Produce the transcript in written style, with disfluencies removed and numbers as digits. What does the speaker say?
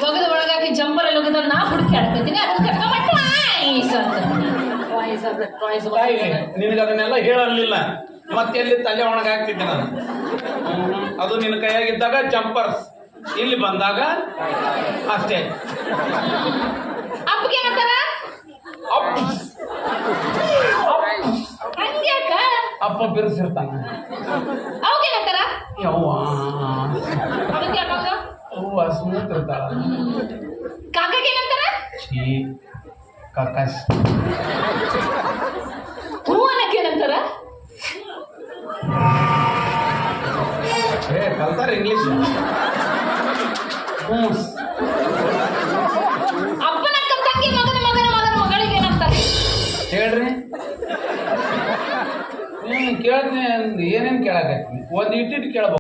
ಒಗದ ಒಳಗಾಗಿ ಜಂಪರ್ ಎಲ್ಲ ಹೋಗಿದ್ರೆ ನಾ ಹುಡುಕಿ ಆಡ್ಕೊತೀನಿ ಅದನ್ನ ಕಟ್ಕೊಂಡ್ಬಿಟ್ಟು ನಿನಗೆ ಅದನ್ನೆಲ್ಲ ಹೇಳಲಿಲ್ಲ ಮತ್ತೆಲ್ಲಿ ತಲೆ ಒಣಗಾಗ್ತಿದ್ದೆ ನಾನು. ಅದು ನಿನ್ನ ಕೈಯಾಗಿದ್ದಾಗ ಜಂಪರ್ಸ್, ಇಲ್ಲಿ ಬಂದಾಗ ಅಷ್ಟೇ. ಅಪ್ಪಗೆ ಏನಂತಾರ? ಹಂಗ್ಯಾಕ? ಅಪ್ಪ ಬಿರುಸಿರ್ತಾನ. ಅವಾಗೇನಂತಾರ? ಯವ್ವ ಅದಕ್ಕೆ ಯಾಕಾಗ? ಅವ್ವ ಸ್ಮೂತ್ ಇರ್ತಾಳ. ಕಾಕಗೇನಂತಾರ? ಛೀ ಕಕ್ಕಸ್. ಹೂ ಅನ್ನಕ್ಕೇನಂತಾರ? ಕಲ್ತಾರ ಇಂಗ್ಲಿಷ್. ಅಪ್ಪನ ಅಕ್ಕ ತಂಗಿ ಮಗನ ಮಗನ ಮಗನ ಮಗಳಿಗೆ ಏನಂತಾರೆ ಹೇಳ್ರಿ. ನೀನು ಕೇಳ್ತೀನಿ ಏನೇನು ಕೇಳಕತ್ತೀನಿ, ಒಂದು ಇಟ್ಟಿಟ್ಟು ಕೇಳಬಹುದು.